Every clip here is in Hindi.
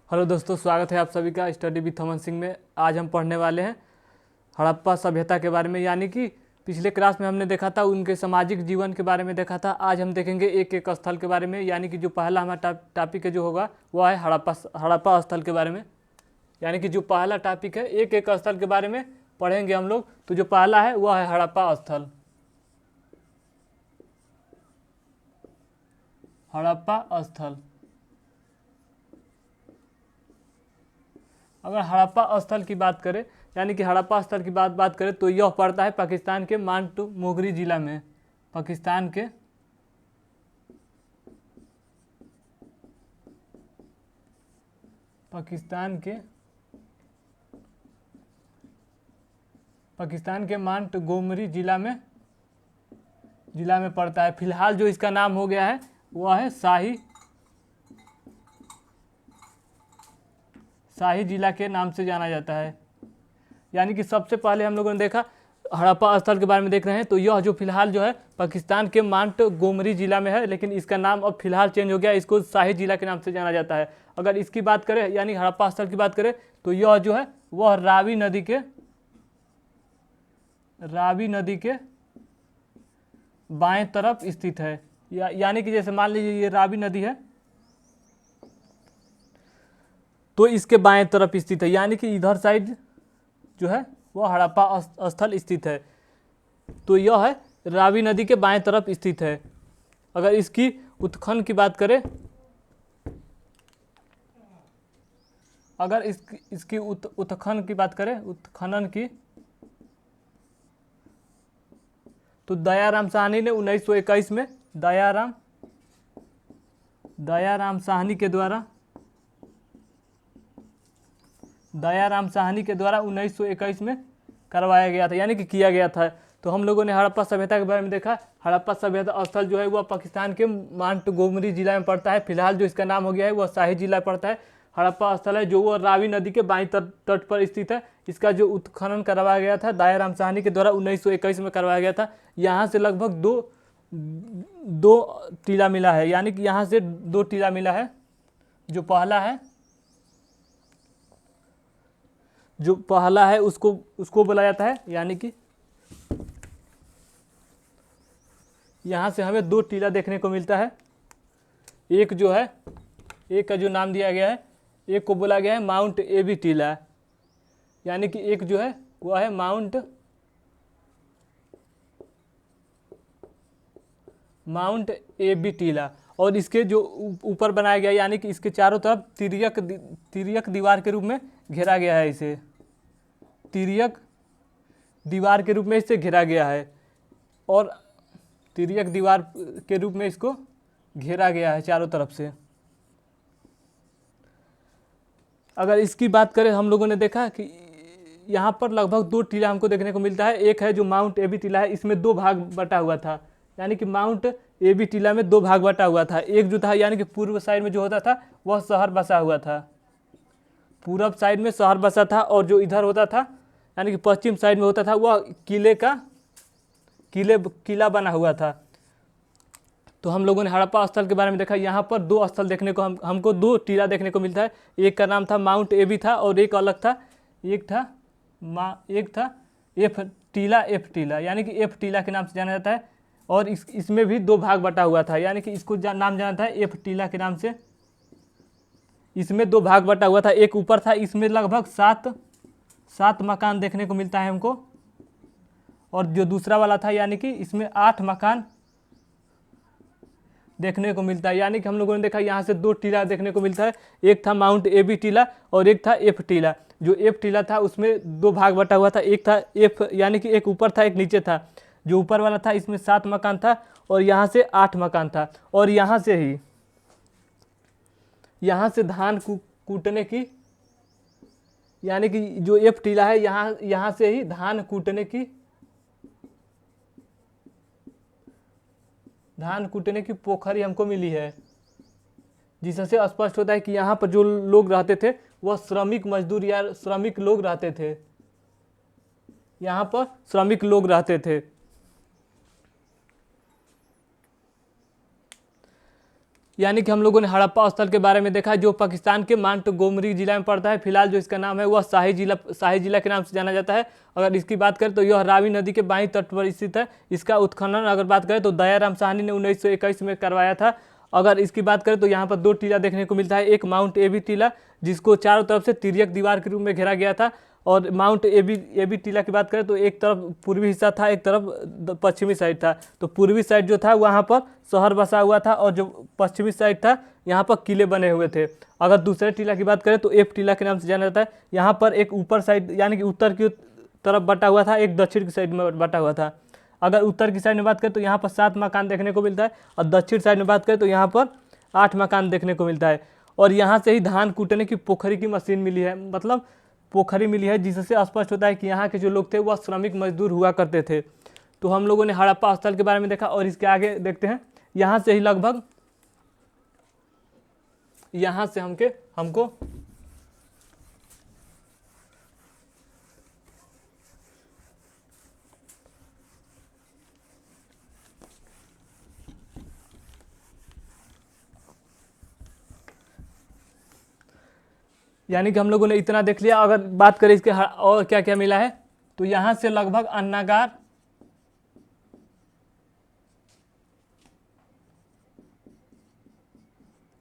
हेलो दोस्तों, स्वागत है आप सभी का स्टडी विथ थमन सिंह में। आज हम पढ़ने वाले हैं हड़प्पा सभ्यता के बारे में, यानी कि पिछले क्लास में हमने देखा था उनके सामाजिक जीवन के बारे में देखा था। आज हम देखेंगे एक एक स्थल के बारे में, यानी कि जो पहला हमारा टॉपिक है जो होगा वह है हड़प्पा स्थल के बारे में। यानी कि जो पहला टॉपिक है एक एक स्थल के बारे में पढ़ेंगे हम लोग। तो जो पहला है वह है हड़प्पा स्थल। हड़प्पा स्थल, अगर हड़प्पा स्थल की बात करें, यानी कि हड़प्पा स्थल की बात करें तो यह पड़ता है पाकिस्तान के मांटमोगरी जिला में। पाकिस्तान के मांटगोमरी जिला में पड़ता है। फिलहाल जो इसका नाम हो गया है वह है शाही जिला के नाम से जाना जाता है। यानी कि सबसे पहले हम लोगों ने देखा हड़प्पा स्थल के बारे में देख रहे हैं, तो यह जो फिलहाल जो है पाकिस्तान के मांटगोमरी जिला में है, लेकिन इसका नाम अब फिलहाल चेंज हो गया, इसको शाही जिला के नाम से जाना जाता है। अगर इसकी बात करें, यानी हड़प्पा स्थल की बात करें, तो यह जो है वह रावी नदी के बाएं तरफ स्थित है। यानी कि जैसे मान लीजिए ये रावी नदी है तो इसके बाएं तरफ स्थित है, यानी कि इधर साइड जो है वह हड़प्पा स्थल स्थित है। तो यह है रावी नदी के बाएं तरफ स्थित है। अगर इसकी उत्खनन की बात करें, अगर इसकी उत्खनन की बात करें, उत्खनन की, तो दयाराम साहनी ने 1921 में दयाराम साहनी के द्वारा 1921 में करवाया गया था, यानी कि किया गया था। तो हम लोगों ने हड़प्पा सभ्यता के बारे में देखा। हड़प्पा सभ्यता स्थल जो है वह पाकिस्तान के मांटगोमरी जिला में पड़ता है। फिलहाल जो इसका नाम हो गया है वह शाही जिला पड़ता है। हड़प्पा स्थल है जो वो रावी नदी के बाईं तट पर स्थित है। इसका जो उत्खनन करवाया गया था दयाराम साहनी के द्वारा 1921 में करवाया गया था। यहाँ से लगभग दो टीला मिला है, यानी कि यहाँ से 2 टीला मिला है। जो पहला है उसको बोला जाता है, यानी कि यहाँ से हमें 2 टीला देखने को मिलता है। एक का जो नाम दिया गया है, एक को बोला गया है माउंट एबी टीला, यानी कि एक जो है वह है माउंट एबी टीला। और इसके जो ऊपर बनाया गया, यानी कि इसके चारों तरफ तिर्यक दीवार के रूप में घेरा गया है। इसे तिर्यक दीवार के रूप में इसे घेरा गया है, और तिर्यक दीवार के रूप में इसको घेरा गया है चारों तरफ से। अगर इसकी बात करें, हम लोगों ने देखा कि यहाँ पर लगभग 2 टीला हमको देखने को मिलता है। एक है जो माउंट एबी टीला है, इसमें 2 भाग बटा हुआ था, यानी कि माउंट एबी टीला में 2 भाग बटा हुआ था। एक जो था, यानी कि पूर्व साइड में जो होता था वह शहर बसा हुआ था, पूरब साइड में शहर बसा था, और जो इधर होता था यानी कि पश्चिम साइड में होता था वह किला बना हुआ था। तो हम लोगों ने हड़प्पा स्थल के बारे में देखा। यहाँ पर 2 स्थल देखने को हमको 2 टीला देखने को मिलता है। एक का नाम था माउंट एबी था, और एक अलग था, एक था एफ टीला, यानी कि एफ टीला के नाम से जाना जाता है। और इसमें भी 2 भाग बटा हुआ था, यानी कि इसको नाम जाना था एफ टीला के नाम से। इसमें 2 भाग बटा हुआ था, एक ऊपर था, इसमें लगभग 7 मकान देखने को मिलता है हमको। और जो दूसरा वाला था, यानी कि इसमें 8 मकान देखने को मिलता है। यानी कि हम लोगों ने देखा यहाँ से 2 टीला देखने को मिलता है। एक था माउंट एबी टीला और एक था एफ टीला। जो एफ टीला था उसमें 2 भाग बटा हुआ था, एक था एफ, यानी कि एक ऊपर था एक नीचे था। जो ऊपर वाला था इसमें 7 मकान था, और यहाँ से 8 मकान था। और यहाँ से धान कूटने की, यानी कि जो एफ टीला है यहाँ से ही धान कूटने की पोखरी हमको मिली है, जिससे स्पष्ट होता है कि यहाँ पर जो लोग रहते थे वह श्रमिक मजदूर या श्रमिक लोग रहते थे। यहाँ पर श्रमिक लोग रहते थे। यानी कि हम लोगों ने हड़प्पा स्थल के बारे में देखा जो पाकिस्तान के मोंटगोमरी जिला में पड़ता है। फिलहाल जो इसका नाम है वह शाही जिला के नाम से जाना जाता है। अगर इसकी बात करें तो यह रावी नदी के बाईं तट पर स्थित है। इसका उत्खनन अगर बात करें तो दयाराम साहनी ने 1921 में करवाया था। अगर इसकी बात करें तो यहाँ पर 2 टीला देखने को मिलता है। एक माउंट एबी टीला जिसको चारों तरफ से तिर्यक दीवार के रूप में घेरा गया था, और माउंट एबी टीला की बात करें तो एक तरफ पूर्वी हिस्सा था, एक तरफ पश्चिमी साइड था। तो पूर्वी साइड जो था वहाँ पर शहर बसा हुआ था, और जो पश्चिमी साइड था यहाँ पर किले बने हुए थे। अगर दूसरे टीला की बात करें तो एफ टीला के नाम से जाना जाता है। यहाँ पर एक ऊपर साइड यानी कि उत्तर की तरफ बटा हुआ था, एक दक्षिण की साइड में बटा हुआ था। अगर उत्तर की साइड में बात करें तो यहाँ पर 7 मकान देखने को मिलता है, और दक्षिण साइड में बात करें तो यहाँ पर 8 मकान देखने को मिलता है। और यहाँ से ही धान कूटने की पोखरी की मशीन मिली है, मतलब पोखरी मिली है, जिससे स्पष्ट होता है कि यहाँ के जो लोग थे वह श्रमिक मजदूर हुआ करते थे। तो हम लोगों ने हड़प्पा स्थल के बारे में देखा, और इसके आगे देखते हैं। यहाँ से ही लगभग यहाँ से हमको यानी कि हम लोगों ने इतना देख लिया। अगर बात करें इसके और क्या क्या मिला है तो यहाँ से लगभग अन्नागार,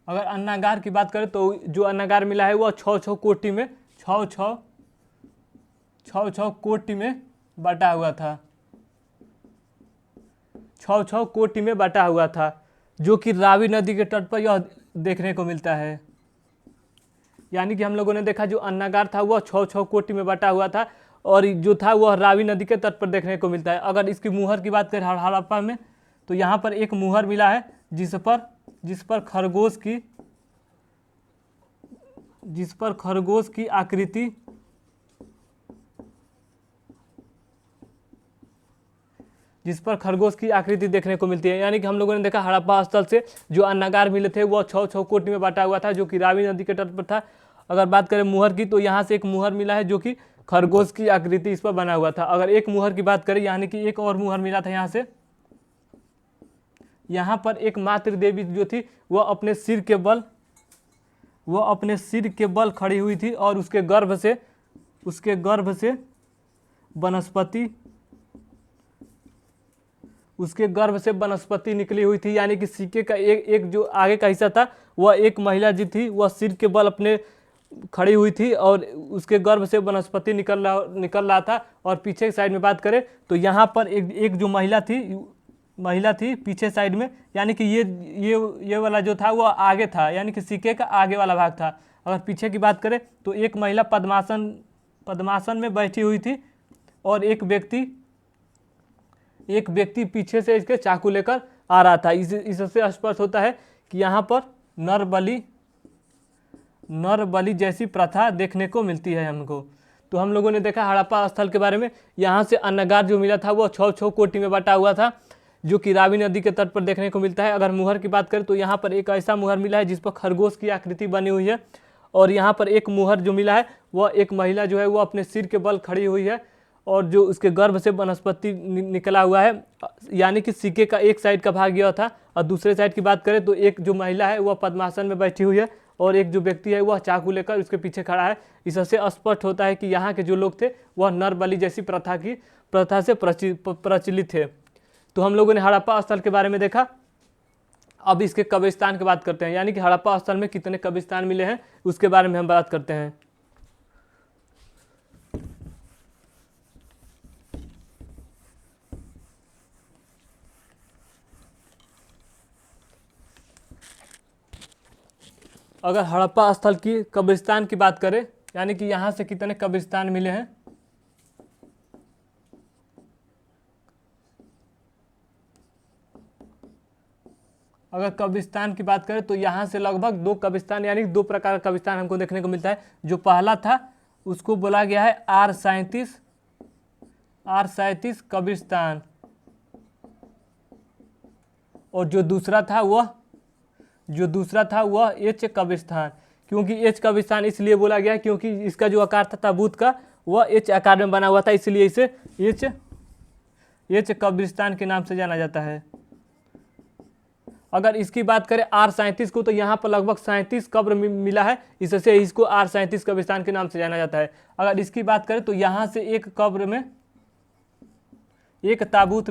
अगर अन्नागार की बात करें तो जो अन्नागार मिला है वह 6 कोटि में 6 कोटि में बटा हुआ था। 6 कोटि में बटा हुआ था, जो कि रावी नदी के तट पर यह देखने को मिलता है। यानी कि हम लोगों ने देखा जो अन्नागार था वह 6 कोटि में बटा हुआ था, और जो था वह रावी नदी के तट पर देखने को मिलता है। अगर इसकी मुहर की बात करें हड़प्पा में तो यहाँ पर एक मुहर मिला है जिस पर खरगोश की आकृति देखने को मिलती है। यानी कि हम लोगों ने देखा हड़प्पा स्थल से जो अन्नागार मिले थे वह 6 कोटि में बटा हुआ था, जो कि रावी नदी के तट पर था। अगर बात करें मुहर की तो यहाँ से एक मुहर मिला है जो कि खरगोश की आकृति इस पर बना हुआ था। अगर एक मुहर की बात करें यानी कि एक और मुहर मिला था यहाँ पर एक मातृ देवी जो थी वह अपने सिर के बल खड़ी हुई थी, और उसके गर्भ से वनस्पति निकली हुई थी। यानी कि सिक्के का एक जो आगे का हिस्सा था वह एक महिला जी थी, वह सिर के बल अपने खड़ी हुई थी, और उसके गर्भ से वनस्पति निकल रहा था। और पीछे की साइड में बात करें तो यहाँ पर एक जो महिला थी पीछे साइड में, यानी कि ये वाला जो था वह आगे था, यानी कि सिक्के का आगे वाला भाग था। अगर पीछे की बात करें तो एक महिला पद्मासन में बैठी हुई थी, और एक व्यक्ति पीछे से इसके चाकू लेकर आ रहा था। इससे स्पष्ट होता है कि यहाँ पर नर बलि जैसी प्रथा देखने को मिलती है हमको। तो हम लोगों ने देखा हड़प्पा स्थल के बारे में। यहाँ से अन्नागार जो मिला था वह 6 कोटि में बटा हुआ था, जो कि रावी नदी के तट पर देखने को मिलता है। अगर मुहर की बात करें तो यहाँ पर एक ऐसा मुहर मिला है जिस पर खरगोश की आकृति बनी हुई है, और यहाँ पर एक मुहर जो मिला है वह एक महिला जो है वह अपने सिर के बल खड़ी हुई है, और जो उसके गर्भ से वनस्पति निकला हुआ है। यानी कि सिक्के का एक साइड का भाग यह था, और दूसरे साइड की बात करें तो एक जो महिला है वह पद्मासन में बैठी हुई है, और एक जो व्यक्ति है वह चाकू लेकर उसके पीछे खड़ा है। इससे स्पष्ट होता है कि यहाँ के जो लोग थे वह नर बलि जैसी प्रथा से प्रचलित थे। तो हम लोगों ने हड़प्पा स्थल के बारे में देखा। अब इसके कब्रिस्तान की बात करते हैं, यानी कि हड़प्पा स्थल में कितने कब्रिस्तान मिले हैं उसके बारे में हम बात करते हैं। अगर हड़प्पा स्थल की कब्रिस्तान की बात करें, यानी कि यहाँ से कितने कब्रिस्तान मिले हैं, अगर कब्रिस्तान की बात करें तो यहाँ से लगभग 2 कब्रिस्तान, यानी 2 प्रकार का कब्रिस्तान हमको देखने को मिलता है। जो पहला था उसको बोला गया है R37 कब्रिस्तान, और जो दूसरा था वह H कब्रिस्तान। क्योंकि H कब्रिस्तान इसलिए बोला गया क्योंकि इसका जो आकार था ताबूत का वह H आकार में बना हुआ था, इसलिए इसे H कब्रिस्तान के नाम से जाना जाता है। अगर इसकी बात करें R37 को, तो यहाँ पर लगभग 37 कब्र मिला है, इससे इसको R37 कब्रिस्तान के नाम से जाना जाता है। अगर इसकी बात करें तो यहाँ से एक कब्र में, एक ताबूत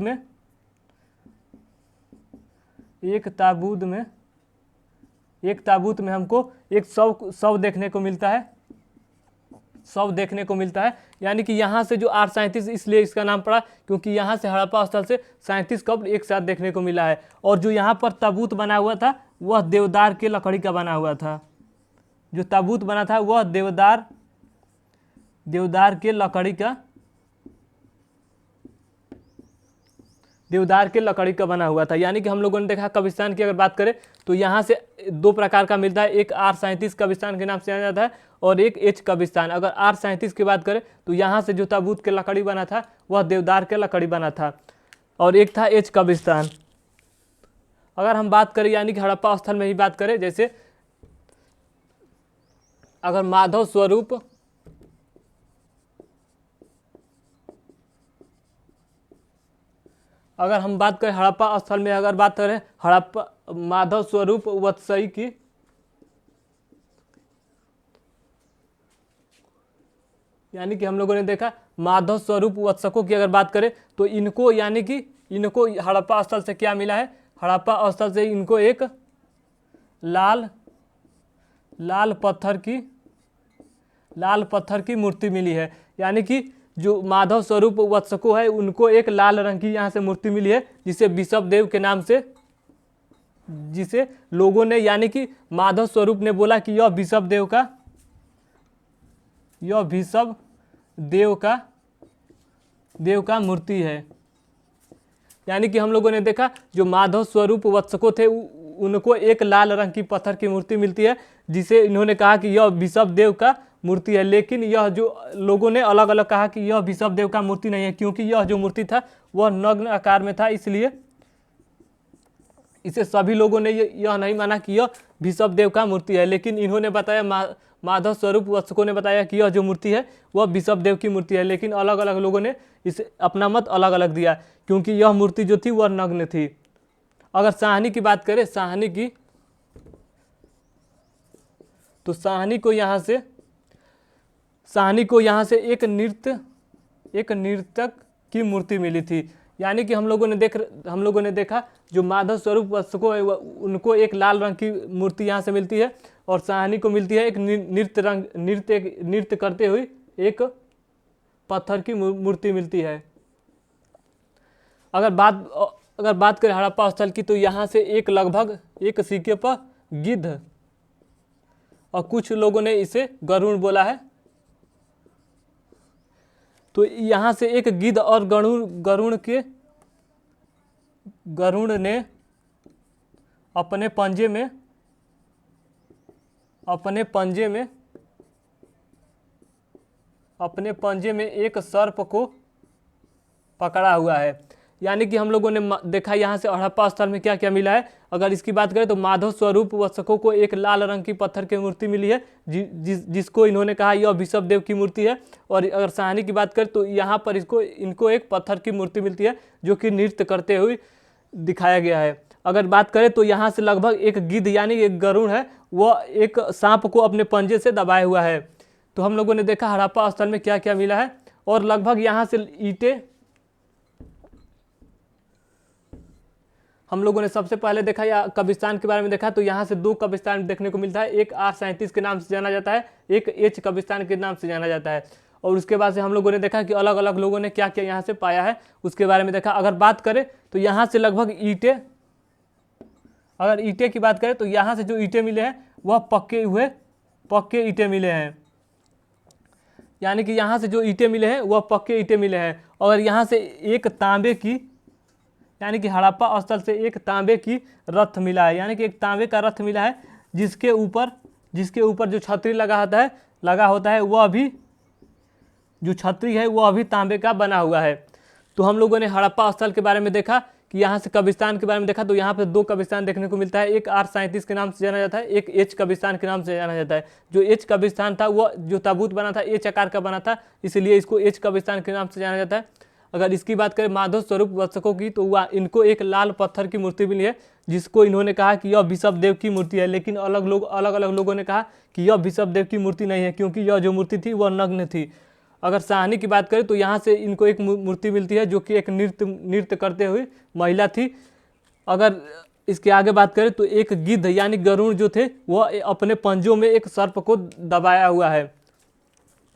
में हमको एक शव देखने को मिलता है, यानी कि यहाँ से जो R37 इसलिए इसका नाम पड़ा क्योंकि यहाँ से हड़प्पा स्थल से 37 कब्र एक साथ देखने को मिला है। और जो यहाँ पर ताबूत बना हुआ था वह देवदार के लकड़ी का बना हुआ था। जो ताबूत बना था वह देवदार के लकड़ी का बना हुआ था। यानी कि हम लोगों ने देखा कब्रिस्तान की अगर बात करें तो यहाँ से दो प्रकार का मिलता है, एक R37 कब्रिस्तान के नाम से जाना जाता है और एक H कब्रिस्तान। अगर R37 की बात करें तो यहाँ से जो ताबूत के लकड़ी बना था वह देवदार के लकड़ी बना था, और एक था H कब्रिस्तान। अगर हम बात करें यानी कि हड़प्पा स्थल में ही बात करें, जैसे अगर माधव स्वरूप अगर हम बात करें हड़प्पा स्थल में, अगर बात करें हड़प्पा माधव स्वरूप वत्सई की, यानी कि हम लोगों ने देखा माधव स्वरूप वत्सकों की अगर बात करें तो इनको, यानी कि इनको हड़प्पा स्थल से क्या मिला है, हड़प्पा स्थल से इनको एक लाल पत्थर की मूर्ति मिली है। यानी कि जो माधव स्वरूप वत्सको है उनको एक लाल रंग की यहाँ से मूर्ति मिली है, जिसे बिशप देव के नाम से, जिसे लोगों ने, यानी कि माधव स्वरूप ने बोला कि यह बिशप देव का मूर्ति है। यानी कि हम लोगों ने देखा जो माधव स्वरूप वत्सको थे उनको एक लाल रंग की पत्थर की मूर्ति मिलती है, जिसे इन्होंने कहा कि यह बिशप देव का मूर्ति है। लेकिन यह जो लोगों ने अलग अलग कहा कि यह बिशप देव का मूर्ति नहीं है, क्योंकि यह जो मूर्ति था वह नग्न आकार में था, इसलिए इसे सभी लोगों ने यह नहीं माना कि यह बिशप देव का मूर्ति है। लेकिन इन्होंने बताया, माधव स्वरूप वत्सको ने बताया कि यह जो मूर्ति है वह बिशप देव की मूर्ति है। लेकिन अलग अलग लोगों ने इसे अपना मत अलग अलग दिया, क्योंकि यह मूर्ति जो थी वह नग्न थी। अगर साहनी की बात करें, साहनी की, तो साहनी को यहाँ से एक नर्तक की मूर्ति मिली थी। यानी कि हम लोगों ने देखा जो माधव स्वरूप वत्सको है उनको एक लाल रंग की मूर्ति यहाँ से मिलती है, और साहनी को मिलती है एक नृत्य करते हुए एक पत्थर की मूर्ति मिलती है। अगर बात करें हड़प्पा स्थल की, तो यहाँ से एक लगभग एक सिक्के पर गिद्ध, और कुछ लोगों ने इसे गरुड़ बोला है, तो यहाँ से एक गिद्ध और गरुड़ ने अपने पंजे में एक सर्प को पकड़ा हुआ है। यानी कि हम लोगों ने देखा यहाँ से हड़प्पा स्थल में क्या क्या मिला है। अगर इसकी बात करें तो माधव स्वरूप वत्सको को एक लाल रंग की पत्थर की मूर्ति मिली है, जिसको इन्होंने कहा यह बिशप देव की मूर्ति है। और अगर साहनी की बात करें तो यहाँ पर इनको एक पत्थर की मूर्ति मिलती है जो कि नृत्य करते हुए दिखाया गया है। अगर बात करें तो यहाँ से लगभग एक गिद्ध यानी एक गरुड़ है, वह एक सांप को अपने पंजे से दबाए हुआ है। तो हम लोगों ने देखा हड़प्पा स्थल में क्या क्या मिला है। और लगभग यहाँ से ईंटें, हम लोगों ने सबसे पहले देखा या कब्रिस्तान के बारे में देखा, तो यहाँ से दो कब्रिस्तान देखने को मिलता है, एक R37 के नाम से जाना जाता है, एक H कब्रिस्तान के नाम से जाना जाता है। और उसके बाद से हम लोगों ने देखा कि अलग अलग लोगों ने क्या क्या यहाँ से पाया है, उसके बारे में देखा। अगर बात करें तो यहाँ से लगभग ईंटें, अगर ईंटें की बात करें तो यहाँ से जो ईंटें मिले हैं वह पक्के ईंटें मिले हैं। यानी कि यहाँ से जो ईंटें मिले हैं वह पक्के ईंटें मिले हैं। और यहाँ से एक तांबे की, यानी कि हड़प्पा स्थल से एक तांबे की रथ मिला है, यानी कि एक तांबे का रथ मिला है, जिसके ऊपर जो छतरी लगा होता है वह भी, जो छतरी है वह भी तांबे का बना हुआ है। तो हम लोगों ने हड़प्पा स्थल के बारे में देखा कि यहाँ से कब्रिस्तान के बारे में देखा, तो यहाँ पे दो कब्रिस्तान देखने को मिलता है, एक R37 के नाम से जाना जाता है, एक H कब्रिस्तान के नाम से जाना जाता है। जो H कब्रिस्तान था वह जो ताबूत बना था H आकार का बना था, इसलिए इसको H कब्रिस्तान के नाम से जाना जाता है। अगर इसकी बात करें माधव स्वरूप वत्सकों की, तो वह इनको एक लाल पत्थर की मूर्ति मिली है, जिसको इन्होंने कहा कि यह ऋषभदेव की मूर्ति है। लेकिन अलग अलग लोगों ने कहा कि यह ऋषभदेव की मूर्ति नहीं है, क्योंकि यह जो मूर्ति थी वह नग्न थी। अगर साहनी की बात करें तो यहाँ से इनको एक मूर्ति मिलती है जो कि एक नृत्य करते हुए महिला थी। अगर इसके आगे बात करें तो एक गिद्ध यानी गरुड़ जो थे वह अपने पंजों में एक सर्प को दबाया हुआ है।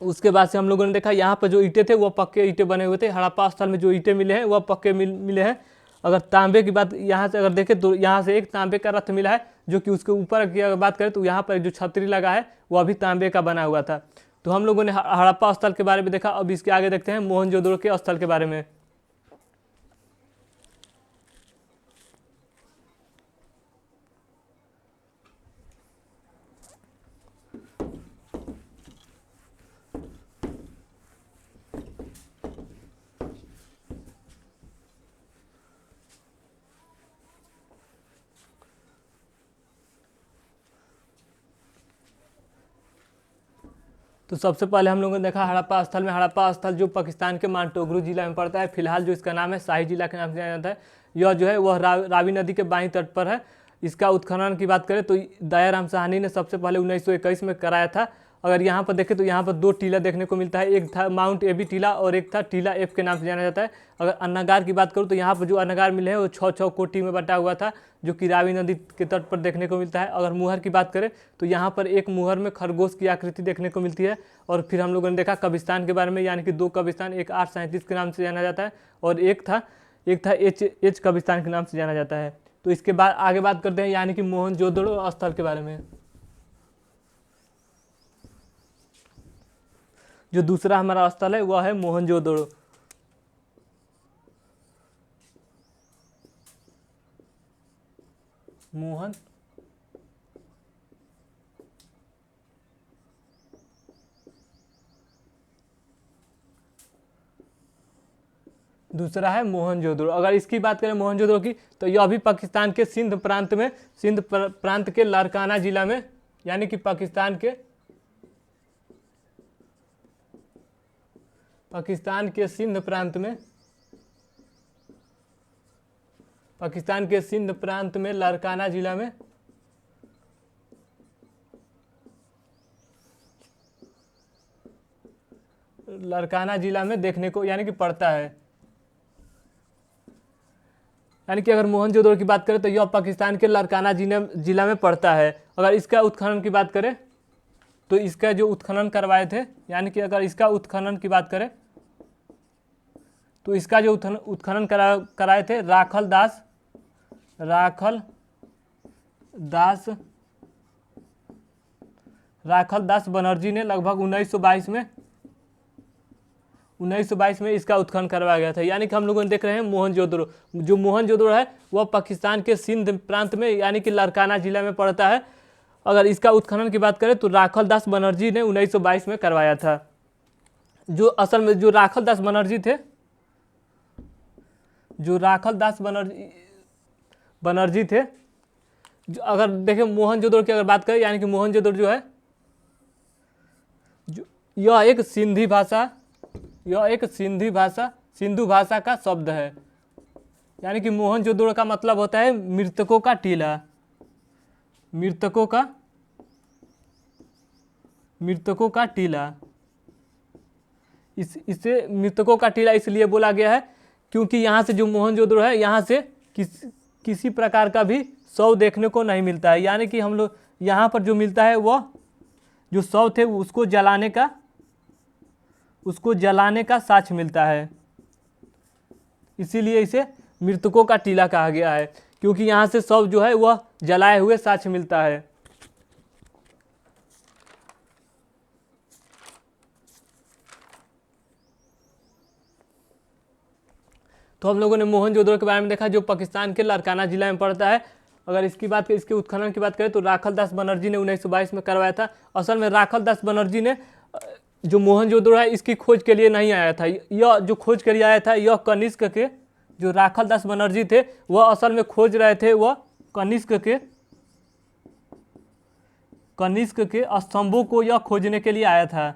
उसके बाद से हम लोगों ने देखा यहाँ पर जो ईंटें थे वह पक्के ईंटें बने हुए थे। हड़प्पा स्थल में जो ईंटें मिले हैं वह पक्के मिले हैं। अगर तांबे की बात यहाँ से अगर देखें तो यहाँ से एक तांबे का रथ मिला है, जो कि उसके ऊपर की अगर बात करें तो यहाँ पर जो छतरी लगा है वह भी तांबे का बना हुआ था। तो हम लोगों ने हड़प्पा स्थल के बारे में देखा। अब इसके आगे देखते हैं मोहनजोदड़ो के स्थल के बारे में। तो सबसे पहले हम लोगों ने देखा हड़प्पा स्थल में। हड़प्पा स्थल जो पाकिस्तान के मांटोग्रू जिला में पड़ता है। फिलहाल जो इसका नाम है शाही जिला के नाम से जाना जाता है। यह जो है वह रावी नदी के बाईं तट पर है। इसका उत्खनन की बात करें तो दयाराम साहनी ने सबसे पहले 1921 में कराया था। अगर यहाँ पर देखें तो यहाँ पर 2 टीला देखने को मिलता है, एक था माउंट एबी टीला और एक था टीला एफ के नाम से जाना जाता है। अगर अन्नागार की बात करूँ तो यहाँ पर जो अन्नागार मिले हैं वो 6 कोटि में बटा हुआ था, जो कि रावी नदी के तट पर देखने को मिलता है। अगर मुहर की बात करें तो यहाँ पर एक मुहर में खरगोश की आकृति देखने को मिलती है। और फिर हम लोगों ने देखा कब्रिस्तान के बारे में, यानी कि 2 कब्रिस्तान, एक 837 के नाम से जाना जाता है और एक था एच कब्रिस्तान के नाम से जाना जाता है। तो इसके बाद आगे बात करते हैं यानी कि मोहनजोदड़ो स्थल के बारे में। जो दूसरा हमारा स्थल है वह है मोहनजोदड़ो। दूसरा है मोहनजोदड़ो। अगर इसकी बात करें मोहनजोदड़ो की तो यह भी पाकिस्तान के सिंध प्रांत के लारकाना जिला में, यानी कि पाकिस्तान के सिंध प्रांत में लारकाना जिला में देखने को यानी कि पड़ता है। यानी कि अगर मोहनजोदड़ो की बात करें तो यह पाकिस्तान के लारकाना जिला में पड़ता है। अगर इसका उत्खनन की बात करें तो इसका जो उत्खनन करवाए थे, यानी कि अगर इसका उत्खनन की बात करें तो इसका जो उत्खनन कराए थे राखल दास बनर्जी ने लगभग 1922 में इसका उत्खनन करवाया गया था। यानी कि हम लोगों ने देख रहे हैं मोहनजोदड़ो। जो मोहनजोदड़ो है वह पाकिस्तान के सिंध प्रांत में यानी कि लारकाना जिला में पड़ता है। अगर इसका उत्खनन की बात करें तो राखल दास बनर्जी ने 1922 में करवाया था। जो असल में जो राखल दास बनर्जी थे, जो अगर देखें मोहनजोदड़ो की अगर बात करें, यानी कि मोहनजोदड़ो जो है यह एक सिंधु भाषा का शब्द है। यानी कि मोहनजोदड़ो का मतलब होता है मृतकों का टीला। इसे मृतकों का टीला इसलिए बोला गया है क्योंकि यहाँ से जो मोहनजोदड़ो है यहाँ से किसी प्रकार का भी शव देखने को नहीं मिलता है। यानी कि हम लोग यहाँ पर जो मिलता है वह जो शव थे उसको जलाने का साक्ष्य मिलता है। इसीलिए इसे मृतकों का टीला कहा गया है, क्योंकि यहाँ से शव जो है वह जलाए हुए साक्ष्य मिलता है। तो हम लोगों ने मोहनजोदड़ो के बारे में देखा, जो पाकिस्तान के लारकाना जिला में पड़ता है। अगर इसकी बात करें, इसके उत्खनन की बात करें तो राखल दास बनर्जी ने 1922 में करवाया था। असल में राखल दास बनर्जी ने जो मोहनजोदड़ो है इसकी खोज के लिए नहीं आया था। यह जो खोज के लिए आया था यह कनिष्क के जो राखल दास बनर्जी थे वह असल में खोज रहे थे, वह कनिष्क के स्तंभों को यह खोजने के लिए आया था।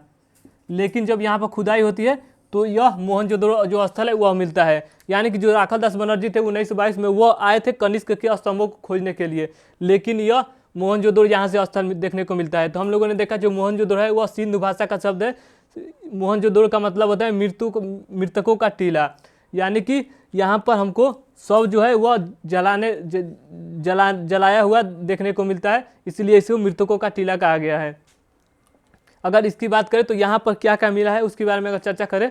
लेकिन जब यहाँ पर खुदाई होती है तो यह मोहनजोदड़ो जो स्थल है वह मिलता है। यानी कि जो राखालदास बनर्जी थे 1922 में वो आए थे कनिष्क के स्तंभों को खोजने के लिए, लेकिन यह मोहनजोदड़ो यहाँ से स्थल देखने को मिलता है। तो हम लोगों ने देखा जो मोहनजोदड़ो है वह सिंधु भाषा का शब्द है। मोहनजोदड़ो का मतलब होता है मृतकों का टीला। यानी कि यहाँ पर हमको शव जो है वह जलाया हुआ देखने को मिलता है, इसलिए इसे मृतकों का टीला कहा गया है। अगर इसकी बात करें तो यहाँ पर क्या क्या मिला है उसके बारे में अगर चर्चा करें,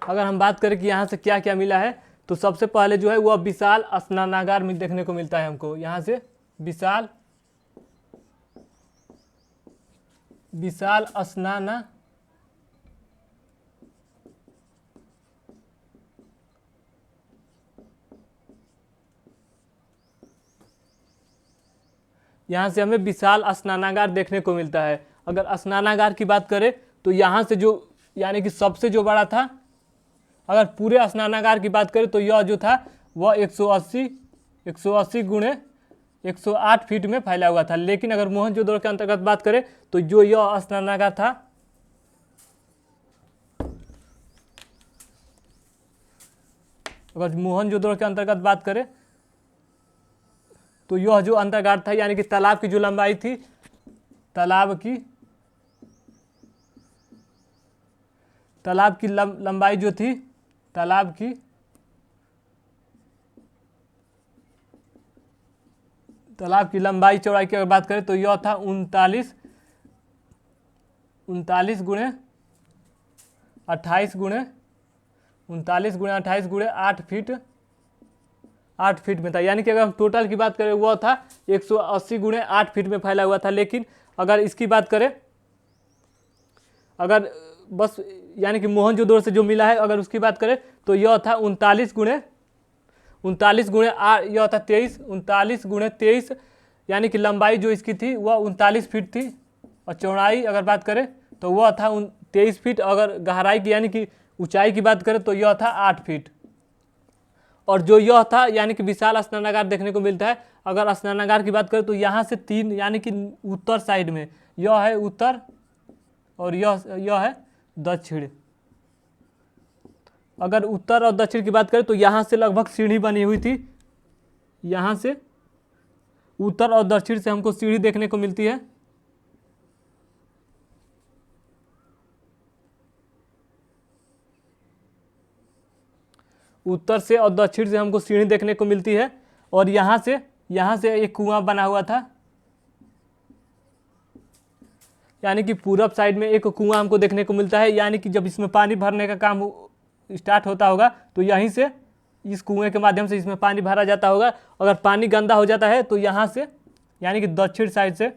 अगर हम बात करें कि यहाँ से क्या क्या मिला है, तो सबसे पहले जो है वह विशाल स्नानागार में देखने को मिलता है हमको। यहाँ से विशाल स्नाना यहाँ से हमें विशाल स्नानागार देखने को मिलता है। अगर स्नानागार की बात करें तो यहाँ से जो यानी कि सबसे जो बड़ा था, अगर पूरे स्नानागार की बात करें तो यह जो था वह 180 गुणे 108 फीट में फैला हुआ था। लेकिन अगर मोहनजोदड़ो के अंतर्गत बात करें तो जो यह स्नानागार था अगर मोहनजोदड़ो के अंतर्गत बात करें तो यह जो अंतर्गार था यानी कि तालाब की जो लंबाई थी, तालाब की लंबाई जो थी, तालाब की लंबाई चौड़ाई की अगर बात करें तो यह था 39 गुणे 28 गुणे 8 फीट में था। यानी कि अगर हम टोटल की बात करें वह था 180 गुणे 8 फीट में फैला हुआ था। लेकिन अगर इसकी बात करें, अगर बस यानी कि मोहनजोदड़ो से जो मिला है अगर उसकी बात करें तो यह था 39 गुणे यह था 39 गुणे 23, यानी कि लंबाई जो इसकी थी वह 39 फीट थी और चौड़ाई अगर बात करें तो वह था 23 फीट। अगर गहराई की यानी कि ऊंचाई की बात करें तो यह था 8 फीट। और जो यह था यानी कि विशाल स्नानागार देखने को मिलता है। अगर स्नानागार की बात करें तो यहाँ से 3 यानी कि उत्तर साइड में, यह है उत्तर और यह है दक्षिण। अगर उत्तर और दक्षिण की बात करें तो यहाँ से लगभग सीढ़ी बनी हुई थी। यहाँ से उत्तर और दक्षिण से हमको सीढ़ी देखने को मिलती है। उत्तर से और दक्षिण से हमको सीढ़ी देखने को मिलती है। और यहाँ से एक कुआं बना हुआ था, यानी कि पूरब साइड में एक कुआं हमको देखने को मिलता है। यानी कि जब इसमें पानी भरने का काम स्टार्ट होता होगा तो यहीं से इस कुएं के माध्यम से इसमें पानी भरा जाता होगा। अगर पानी गंदा हो जाता है तो यहाँ से यानी कि दक्षिण साइड से,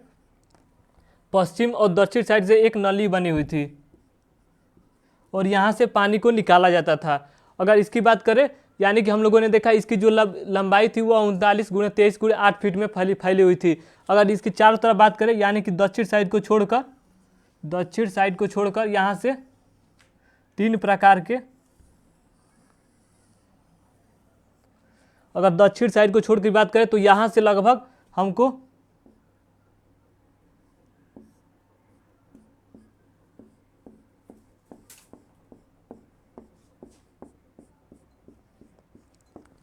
पश्चिम और दक्षिण साइड से एक नली बनी हुई थी और यहाँ से पानी को निकाला जाता था। अगर इसकी बात करें यानी कि हम लोगों ने देखा इसकी जो लंबाई थी वह 39 गुणे 23 गुणे 8 फीट में फैली हुई थी। अगर इसकी चारों तरफ बात करें यानी कि दक्षिण साइड को छोड़कर यहाँ से 3 प्रकार के, अगर दक्षिण साइड को छोड़ कर बात करें तो यहाँ से लगभग हमको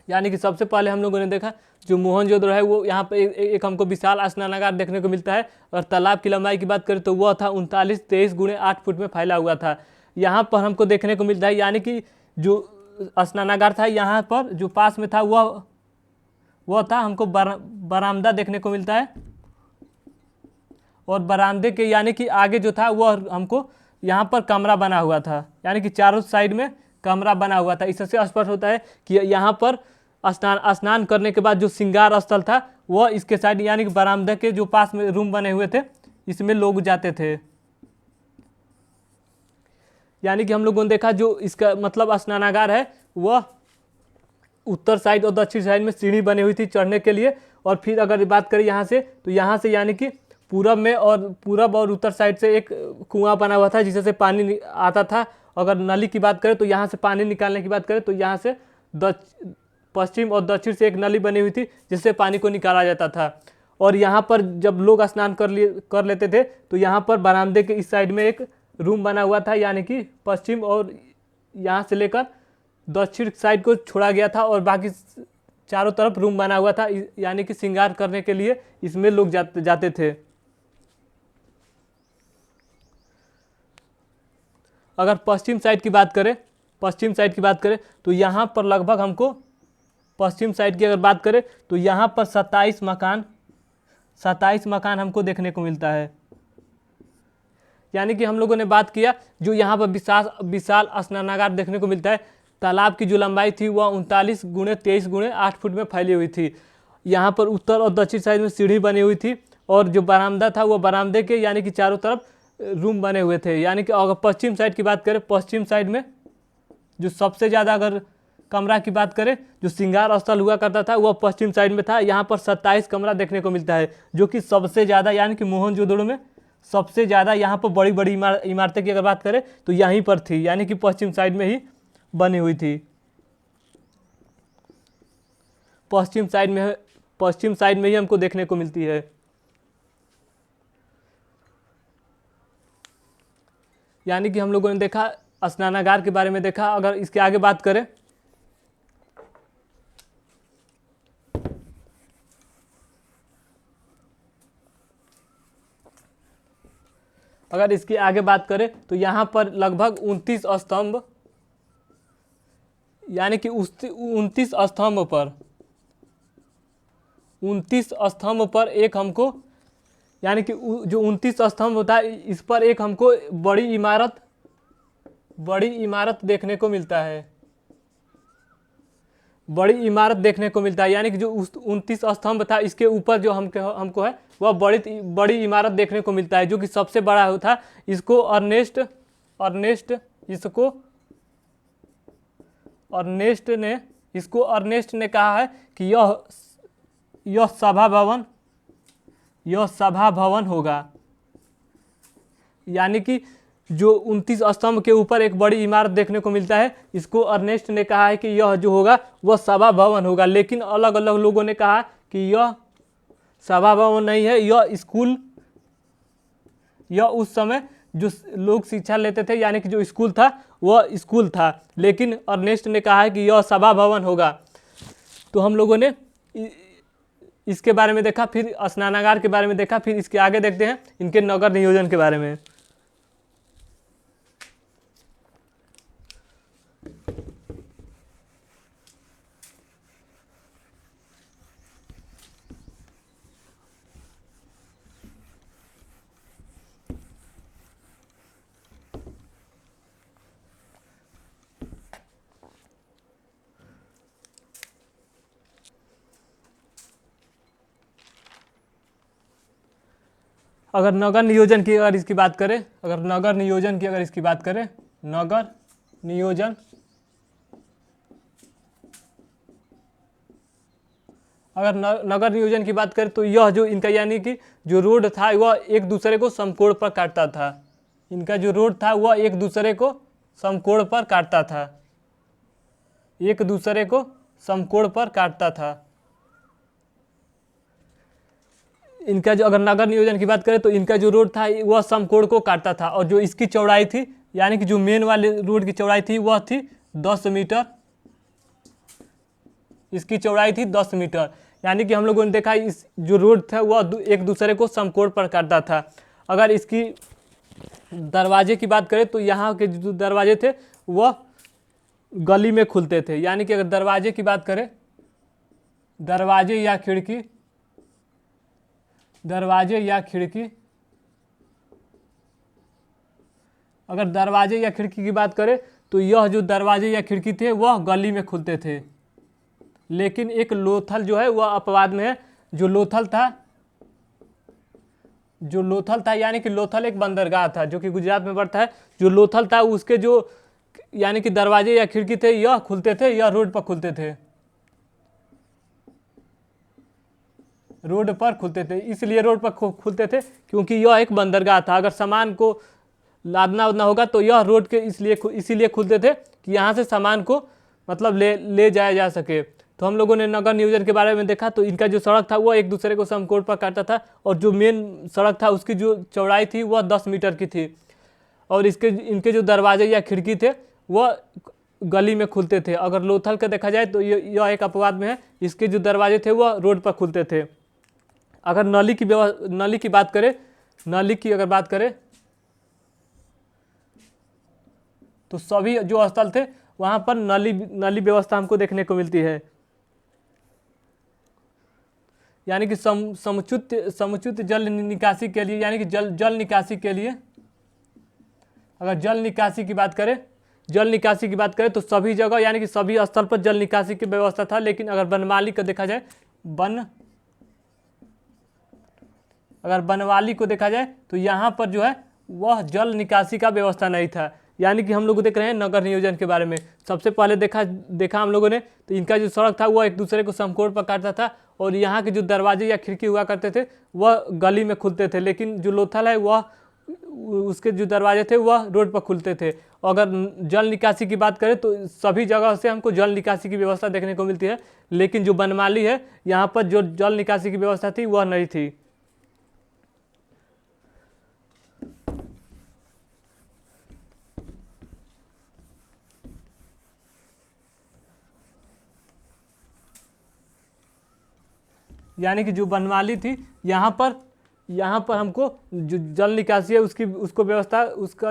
यानी कि सबसे पहले हम लोगों ने देखा जो मोहनजोदड़ो है वो यहाँ पर एक हमको विशाल स्नानागार देखने को मिलता है। और तालाब की लंबाई की बात करें तो वह था 39-23 गुणे 8 फुट में फैला हुआ था। यहाँ पर हमको देखने को मिलता है यानी कि जो स्नानागार था यहाँ पर जो पास में था वह था हमको बरामदा देखने को मिलता है। और बरामदे के यानी कि आगे जो था वह हमको यहाँ पर कमरा बना हुआ था, यानी कि चारों साइड में कमरा बना हुआ था। इससे स्पष्ट होता है कि यहाँ पर स्नान करने के बाद जो श्रृंगार स्थल था वह इसके साइड यानी कि बरामदे के जो पास में रूम बने हुए थे इसमें लोग जाते थे। यानी कि हम लोगों ने देखा जो इसका मतलब स्नानागार है वह उत्तर साइड और दक्षिण साइड में सीढ़ी बनी हुई थी चढ़ने के लिए। और फिर अगर बात करें यहाँ से तो यहाँ से यानी कि पूरब और उत्तर साइड से एक कुआं बना हुआ था जिससे पानी आता था अगर नली की बात करें तो यहाँ से पानी निकालने की बात करें तो यहाँ से पश्चिम और दक्षिण से एक नली बनी हुई थी जिससे पानी को निकाला जाता था। और यहाँ पर जब लोग स्नान कर लेते थे तो यहाँ पर बरामदे के इस साइड में एक रूम बना हुआ था, यानी कि पश्चिम और यहाँ से लेकर दक्षिण साइड को छोड़ा गया था और बाकी चारों तरफ रूम बना हुआ था, यानी कि श्रृंगार करने के लिए इसमें लोग जाते थे। अगर पश्चिम साइड की बात करें तो यहाँ पर लगभग हमको पश्चिम साइड की अगर बात करें तो यहाँ पर 27 मकान हमको देखने को मिलता है। यानी कि हम लोगों ने बात किया जो यहाँ पर विशाल स्नानागार देखने को मिलता है। तालाब की जो लंबाई थी वह 39 × 23 × 8 फुट में फैली हुई थी। यहाँ पर उत्तर और दक्षिण साइड में सीढ़ी बनी हुई थी और जो बरामदा था वह बरामदे के यानी कि चारों तरफ रूम बने हुए थे। यानी कि अगर पश्चिम साइड की बात करें, पश्चिम साइड में जो सबसे ज़्यादा अगर कमरा की बात करें जो श्रृंगार स्थल हुआ करता था वह पश्चिम साइड में था। यहाँ पर 27 कमरा देखने को मिलता है जो कि सबसे ज़्यादा, यानी कि मोहनजोदड़ो में सबसे ज़्यादा यहाँ पर बड़ी बड़ी इमारतें की अगर बात करें तो यहीं पर थी, यानी कि पश्चिम साइड में ही बनी हुई थी। पश्चिम साइड में ही हमको देखने को मिलती है। यानी कि हम लोगों ने देखा स्नानागार के बारे में देखा। अगर इसके आगे बात करें तो यहाँ पर लगभग 29 स्तंभ, यानी कि 29 स्तंभ पर एक हमको, यानी कि जो 29 स्तंभ होता है इस पर एक हमको बड़ी इमारत देखने को मिलता है। यानी कि जो 29 स्तंभ था इसके ऊपर जो हमको है वह बड़ी इमारत देखने को मिलता है जो कि सबसे बड़ा था। इसको अर्नेस्ट ने कहा है कि यह सभा भवन होगा। यानी कि जो 29 स्तंभ के ऊपर एक बड़ी इमारत देखने को मिलता है, इसको अर्नेस्ट ने कहा है कि यह जो होगा वह सभा भवन होगा। लेकिन अलग अलग लोगों ने कहा कि यह सभा भवन नहीं है, यह उस समय जो लोग शिक्षा लेते थे यानी कि जो स्कूल था वह स्कूल था। लेकिन अर्नेस्ट ने कहा है कि यह सभा भवन होगा। तो हम लोगों ने इसके बारे में देखा, फिर स्नानागार के बारे में देखा, फिर इसके आगे देखते हैं इनके नगर नियोजन के बारे में। अगर नगर नियोजन की अगर इसकी बात करें नगर नियोजन की बात करें तो यह जो इनका यानी कि जो रोड था वह एक दूसरे को समकोण पर काटता था। इनका जो रोड था वह एक दूसरे को समकोण पर काटता था। इनका जो अगर नगर नियोजन की बात करें तो इनका जो रोड था वह समकोण को काटता था और जो इसकी चौड़ाई थी यानी कि जो मेन वाले रोड की चौड़ाई थी वह थी 10 मीटर। इसकी चौड़ाई थी 10 मीटर। यानी कि हम लोगों ने देखा इस जो रोड था वह एक दूसरे को समकोण पर काटता था। अगर इसकी दरवाजे की बात करें तो यहाँ के जो दरवाजे थे वह गली में खुलते थे। यानी कि अगर दरवाजे की बात करें, दरवाजे या खिड़की अगर दरवाजे या खिड़की की बात करें तो यह जो दरवाजे या खिड़की थे वह गली में खुलते थे। लेकिन एक लोथल जो है वह अपवाद में है। जो लोथल था यानी कि लोथल एक बंदरगाह था जो कि गुजरात में पड़ता है। जो लोथल था उसके जो यानी कि दरवाजे या खिड़की थे यह खुलते थे, यह रोड पर खुलते थे। इसलिए रोड पर खुलते थे क्योंकि यह एक बंदरगाह था। अगर सामान को लादना उदना होगा तो यह रोड के इसीलिए खुलते थे कि यहाँ से सामान को मतलब ले जाया जा सके। तो हम लोगों ने नगर नियोजन के बारे में देखा, तो इनका जो सड़क था वह एक दूसरे को समकोण पर काटता था, और जो मेन सड़क था उसकी जो चौड़ाई थी वह 10 मीटर की थी, और इनके जो दरवाजे या खिड़की थे वह गली में खुलते थे। अगर लोथल का देखा जाए तो यह एक अपवाद में है, इसके जो दरवाजे थे वह रोड पर खुलते थे। अगर नली की बात करें, नली की अगर बात करें तो सभी जो स्थल थे वहाँ पर नली व्यवस्था हमको देखने को मिलती है, यानी कि समुचित जल निकासी के लिए, यानी कि जल निकासी के लिए अगर जल निकासी की बात करें तो सभी जगह यानी कि सभी स्थल पर जल निकासी की व्यवस्था था। लेकिन अगर बनवाली को देखा जाए अगर बनवाली को देखा जाए तो यहाँ पर जो है वह जल निकासी का व्यवस्था नहीं था। यानी कि हम लोग देख रहे हैं नगर नियोजन के बारे में। सबसे पहले देखा हम लोगों ने तो इनका जो सड़क था वह एक दूसरे को समकोण पर काटता था, और यहाँ के जो दरवाजे या खिड़की हुआ करते थे वह गली में खुलते थे। लेकिन जो लोथल है वह उसके जो दरवाजे थे वह रोड पर खुलते थे। अगर जल निकासी की बात करें तो सभी जगह से हमको जल निकासी की व्यवस्था देखने को मिलती है, लेकिन जो बनमाली है यहाँ पर जो जल निकासी की व्यवस्था थी वह नहीं थी। यानी कि जो बनमाली थी यहाँ पर हमको जो जल निकासी है उसका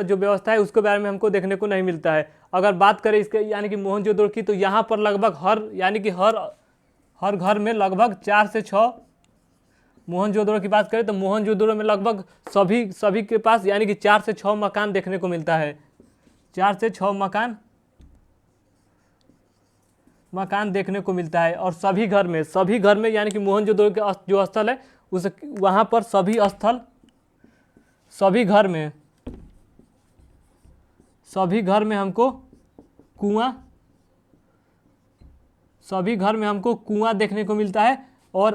जो व्यवस्था है उसके बारे में हमको देखने को नहीं मिलता है। अगर बात करें इसके यानी कि मोहनजोदड़ो की, तो यहाँ पर लगभग हर घर में लगभग 4 से 6 मोहनजोदड़ो की बात करें तो मोहनजोदड़ो में लगभग सभी के पास यानी कि 4 से 6 मकान देखने को मिलता है। 4 से 6 मकान देखने को मिलता है, और सभी घर में यानी कि मोहनजोदड़ो के जो स्थल है उस वहाँ पर सभी घर में हमको कुआं देखने को मिलता है, और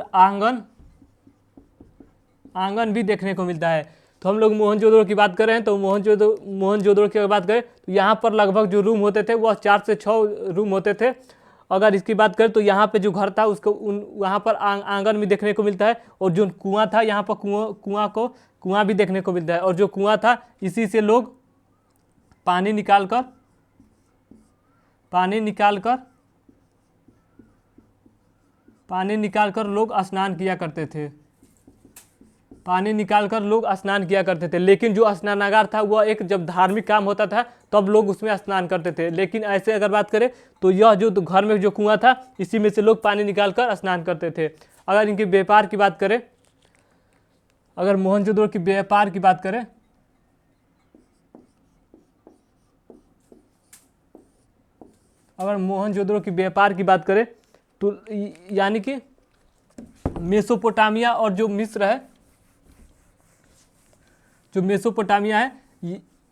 आंगन भी देखने को मिलता है। तो हम लोग मोहनजोदड़ो की बात कर रहे हैं, तो मोहनजोदड़ो की अगर बात करें तो यहाँ पर लगभग जो रूम होते थे वह 4 से 6 रूम होते थे। अगर इसकी बात करें तो यहाँ पे जो घर था उसको वहाँ पर आंगन भी देखने को मिलता है, और जो कुआं था यहाँ पर कुआं भी देखने को मिलता है। और जो कुआं था इसी से लोग पानी निकाल कर लोग स्नान किया करते थे। लेकिन जो स्नानागार था वह एक जब धार्मिक काम होता था तब लोग उसमें स्नान करते थे। लेकिन ऐसे अगर बात करें तो यह जो घर में जो कुआं था इसी में से लोग पानी निकाल कर स्नान करते थे। अगर इनके व्यापार की बात करें, अगर मोहनजोदड़ो की व्यापार की बात करें तो यानी कि मेसोपोटामिया और जो मिस्र है, जो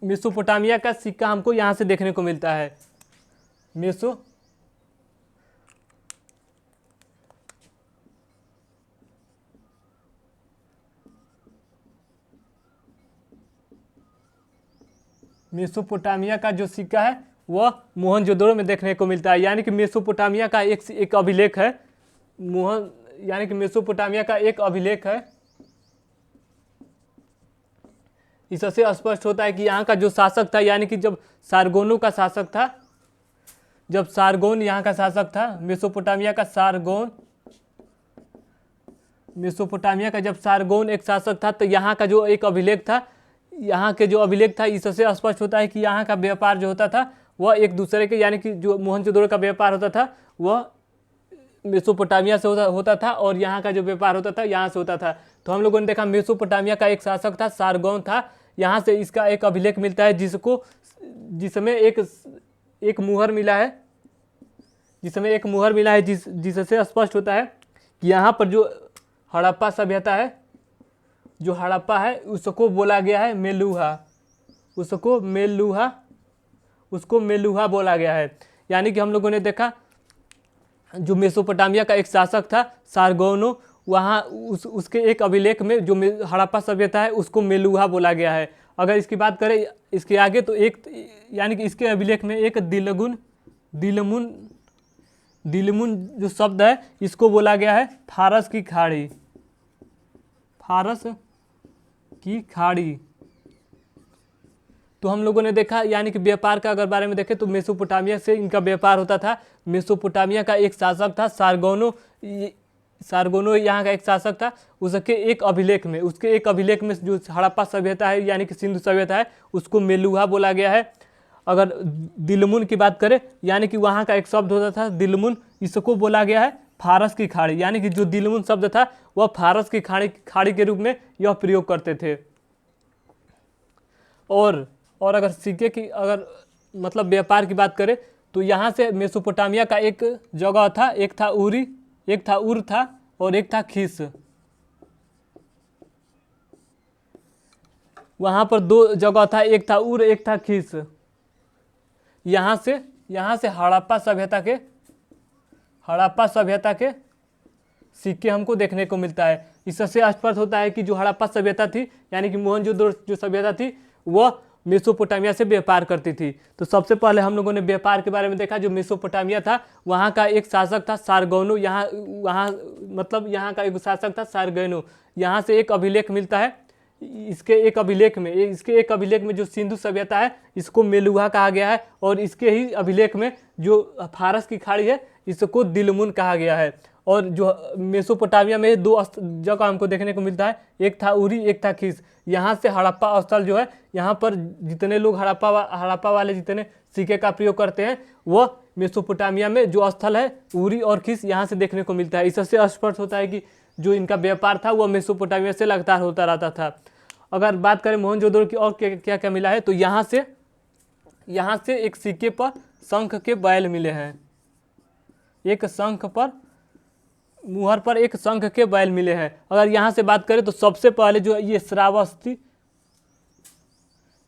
मेसोपोटामिया का सिक्का हमको यहाँ से देखने को मिलता है। मेसोपोटामिया का जो सिक्का है वह मोहनजोदड़ो में देखने को मिलता है। यानी कि मेसोपोटामिया का एक अभिलेख है। इससे स्पष्ट होता है कि यहाँ का जो शासक था, यानी कि जब सारगोन यहाँ का शासक था, मेसोपोटामिया का जब सारगोन एक शासक था, तो यहाँ का जो एक अभिलेख था, इससे स्पष्ट होता है कि यहाँ का व्यापार जो होता था वह एक दूसरे के, यानी कि जो मोहनजोदड़ो का व्यापार होता था वह मेसोपोटामिया से होता था, और यहाँ का जो व्यापार होता था यहाँ से होता था। तो हम लोगों ने देखा मेसोपोटामिया का एक शासक था, सारगोन था। यहाँ से इसका एक अभिलेख मिलता है जिसमें एक मुहर मिला है, जिससे स्पष्ट होता है कि यहाँ पर जो हड़प्पा सभ्यता है, उसको बोला गया है मेलुहा। उसको मेलुहा बोला गया है। यानी कि हम लोगों ने देखा जो मेसोपोटामिया का एक शासक था सारगोनो, वहाँ उसके एक अभिलेख में जो हड़प्पा सभ्यता है उसको मेलुहा बोला गया है। अगर इसकी बात करें इसके आगे तो एक यानी कि इसके अभिलेख में एक दिलमुन जो शब्द है इसको बोला गया है फारस की खाड़ी। फारस की खाड़ी। तो हम लोगों ने देखा यानी कि व्यापार का अगर बारे में देखें तो मेसोपोटामिया से इनका व्यापार होता था। मेसोपोटामिया का एक शासक था सारगोनो यहाँ का एक शासक था। उसके एक अभिलेख में जो हड़प्पा सभ्यता है यानी कि सिंधु सभ्यता है उसको मेलुहा बोला गया है। अगर दिलमुन की बात करें यानी कि वहाँ का एक शब्द होता था दिलमुन, इसको बोला गया है फारस की खाड़ी। यानी कि जो दिलमुन शब्द था वह फारस की खाड़ी के रूप में यह प्रयोग करते थे। और अगर सिक्के की अगर मतलब व्यापार की बात करें तो यहाँ से मेसोपोटामिया का एक जगह था, एक था उरी, एक था उर था और एक था खीस। वहाँ पर दो जगह था, एक था उर एक था खीस। यहाँ से हड़प्पा सभ्यता के सिक्के हमको देखने को मिलता है। इससे स्पष्ट होता है कि जो हड़प्पा सभ्यता थी यानी कि मोहनजोदड़ो जो सभ्यता थी वह मेसोपोटामिया से व्यापार करती थी। तो सबसे पहले हम लोगों ने व्यापार के बारे में देखा। जो मेसोपोटामिया था वहाँ का एक शासक था सारगोनो। यहाँ का एक शासक था सारगोनो। यहाँ से एक अभिलेख मिलता है। इसके एक अभिलेख में जो सिंधु सभ्यता है इसको मेलुहा कहा गया है और इसके ही अभिलेख में जो फारस की खाड़ी है इसको दिलमुन कहा गया है। और जो मेसोपोटामिया में दो जगह हमको देखने को मिलता है, एक था उरी एक था खीस। यहाँ से हड़प्पा स्थल जो है यहाँ पर जितने लोग हड़प्पा वाले जितने सिक्के का प्रयोग करते हैं वह मेसोपोटामिया में जो स्थल है उरी और खीस यहाँ से देखने को मिलता है। इससे स्पष्ट होता है कि जो इनका व्यापार था वह मेसोपोटामिया से लगातार होता रहता था। अगर बात करें मोहनजोदड़ो की और क्या क्या मिला है तो यहाँ से एक सिक्के पर शंख के बैल मिले हैं। एक शंख पर मुहर पर एक शंख के बैल मिले हैं। अगर यहाँ से बात करें तो सबसे पहले जो ये श्रावस्ती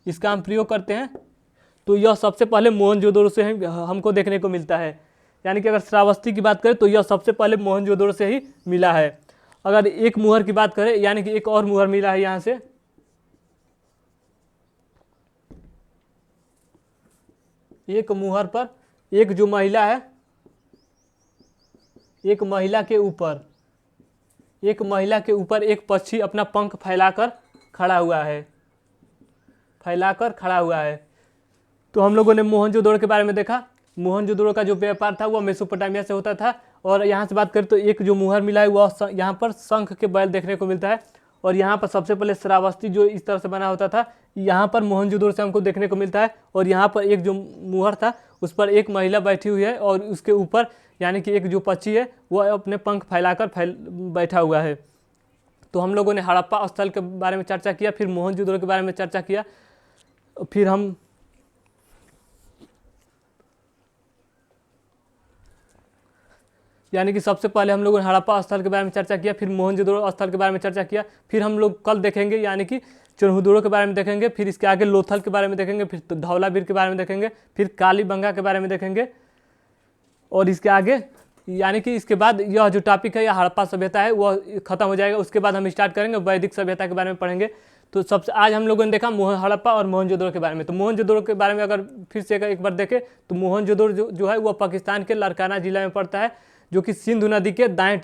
इसका हम प्रयोग करते हैं तो यह सबसे पहले मोहनजोदड़ो से हमको देखने को मिलता है। यानी कि अगर श्रावस्ती की बात करें तो यह सबसे पहले मोहनजोदड़ो से ही मिला है। अगर एक मुहर की बात करें यानी कि एक और मुहर मिला है यहाँ से, एक मुहर पर एक जो महिला है, एक महिला के ऊपर एक पक्षी अपना पंख फैलाकर खड़ा हुआ है। तो हम लोगों ने मोहनजोदड़ो के बारे में देखा। मोहनजोदड़ो का जो व्यापार था वह मेसोपोटामिया से होता था। और यहाँ से बात करें तो एक जो मुहर मिला है वह यहाँ पर शंख के बैल देखने को मिलता है। और यहाँ पर सबसे पहले श्रावस्ती जो इस तरह से बना होता था यहाँ पर मोहनजोदड़ो से हमको देखने को मिलता है। और यहाँ पर एक जो मुहर था उस पर एक महिला बैठी हुई है और उसके ऊपर यानी कि एक जो पक्षी है वह अपने पंख फैलाकर बैठा हुआ है। तो हम लोगों ने हड़प्पा स्थल के बारे में चर्चा किया, फिर मोहनजोदड़ो के बारे में चर्चा किया, फिर हम यानी कि सबसे पहले हम लोगों ने हड़प्पा स्थल के बारे में चर्चा किया, फिर मोहनजोदड़ो स्थल के बारे में चर्चा किया, फिर हम लोग कल देखेंगे यानी कि चरहुदड़ो के बारे में देखेंगे, फिर इसके आगे लोथल के बारे में देखेंगे, फिर धौलावीर के बारे में देखेंगे, फिर कालीबंगा के बारे में देखेंगे। और इसके आगे यानी कि इसके बाद यह जो टॉपिक है यह हड़प्पा सभ्यता है वह खत्म हो जाएगा। उसके बाद हम स्टार्ट करेंगे वैदिक सभ्यता के बारे में पढ़ेंगे। तो सबसे आज हम लोगों ने देखा हड़प्पा और मोहनजोदड़ो के बारे में। तो मोहनजोदड़ो के बारे में अगर फिर से एक बार देखें तो मोहनजोदड़ो जो है वह पाकिस्तान के लारकाना जिला में पड़ता है जो कि सिंधु नदी के दाएं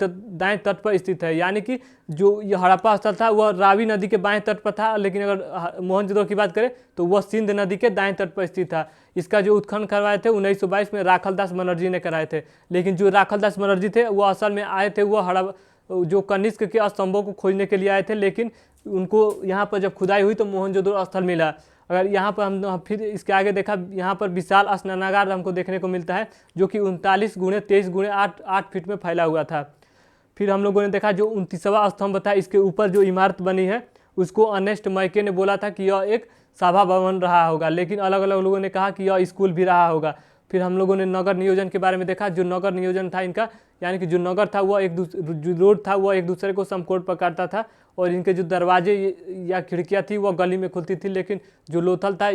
तट पर स्थित है। यानी कि जो ये हड़प्पा स्थल था वह रावी नदी के बाएं तट पर था, लेकिन अगर मोहनजोदड़ो की बात करें तो वह सिंध नदी के दाएं तट पर स्थित था। इसका जो उत्खनन करवाए थे 1922 में राखलदास बनर्जी ने कराए थे। लेकिन जो राखलदास बनर्जी थे वह असल में आए थे वह जो कनिष्क के स्तंभों को खोजने के लिए आए थे, लेकिन उनको यहाँ पर जब खुदाई हुई तो मोहनजोदड़ो स्थल मिला। अगर यहाँ पर हम फिर इसके आगे देखा यहाँ पर विशाल स्नानागार हमको देखने को मिलता है जो कि 39 गुणे 23 गुणे 8 फीट में फैला हुआ था। फिर हम लोगों ने देखा जो 29वां स्तंभ था इसके ऊपर जो इमारत बनी है उसको अर्नेस्ट मैके ने बोला था कि यह एक सभा भवन रहा होगा, लेकिन अलग अलग लोगों ने कहा कि यह स्कूल भी रहा होगा। फिर हम लोगों ने नगर नियोजन के बारे में देखा। जो नगर नियोजन था इनका यानी कि जो नगर था वह जो रोड था वह एक दूसरे को समकोण पर काटता था और इनके जो दरवाजे या खिड़कियां थी वह गली में खुलती थी, लेकिन जो लोथल था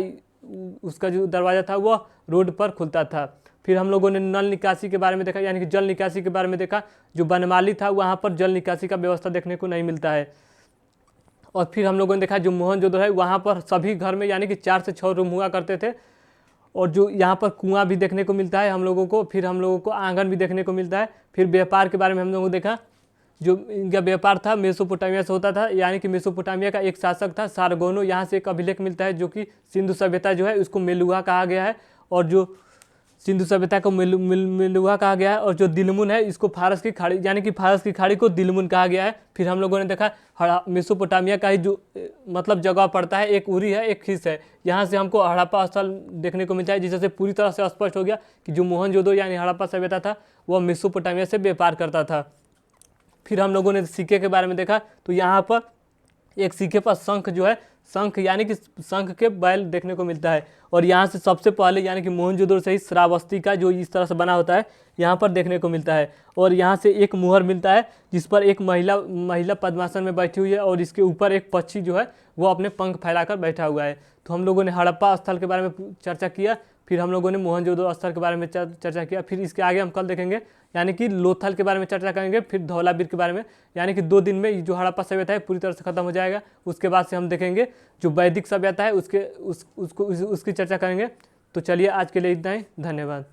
उसका जो दरवाज़ा था वह रोड पर खुलता था। फिर हम लोगों ने नल निकासी के बारे में देखा, यानी कि जल निकासी के बारे में देखा। जो बनमाली था वहाँ पर जल निकासी का व्यवस्था देखने को नहीं मिलता है। और फिर हम लोगों ने देखा जो मोहनजोदड़ो है वहाँ पर सभी घर में यानी कि 4 से 6 रूम हुआ करते थे। और जो यहाँ पर कुआं भी देखने को मिलता है हम लोगों को। फिर हम लोगों को आंगन भी देखने को मिलता है। फिर व्यापार के बारे में हम लोगों ने देखा, जो इनका व्यापार था मेसोपोटामिया से होता था, यानी कि मेसोपोटामिया का एक शासक था सारगोनो। यहाँ से एक अभिलेख मिलता है जो कि सिंधु सभ्यता जो है उसको मेलुहा कहा गया है, और जो सिंधु सभ्यता को मेलुहा कहा गया है। और जो दिलमुन है इसको फारस की खाड़ी, यानी कि फारस की खाड़ी को दिलमुन कहा गया है। फिर हम लोगों ने देखा मेसोपोटामिया का ही जो मतलब जगह पड़ता है, एक उरी है एक खीस है। यहाँ से हमको हड़प्पा स्थल देखने को मिलता है, जिससे पूरी तरह से स्पष्ट हो गया कि जो मोहनजोदड़ो यानी हड़प्पा सभ्यता था वह मेसोपोटामिया से व्यापार करता था। फिर हम लोगों ने सिक्के के बारे में देखा, तो यहाँ पर एक सिक्के पर शंख जो है, शंख यानी कि शंख के बैल देखने को मिलता है। और यहाँ से सबसे पहले यानी कि मोहनजोदड़ो से ही श्रावस्ती का जो इस तरह से बना होता है यहाँ पर देखने को मिलता है। और यहाँ से एक मुहर मिलता है जिस पर एक महिला पद्मासन में बैठी हुई है, और इसके ऊपर एक पक्षी जो है वो अपने पंख फैलाकर बैठा हुआ है। तो हम लोगों ने हड़प्पा स्थल के बारे में चर्चा किया, फिर हम लोगों ने मोहनजोदड़ो स्थल के बारे में चर्चा किया। फिर इसके आगे हम कल देखेंगे यानी कि लोथल के बारे में चर्चा करेंगे, फिर धौलावीर के बारे में, यानी कि 2 दिन में जो हड़प्पा सभ्यता है पूरी तरह से खत्म हो जाएगा। उसके बाद से हम देखेंगे जो वैदिक सभ्यता है उसकी चर्चा करेंगे। तो चलिए आज के लिए इतना ही, धन्यवाद।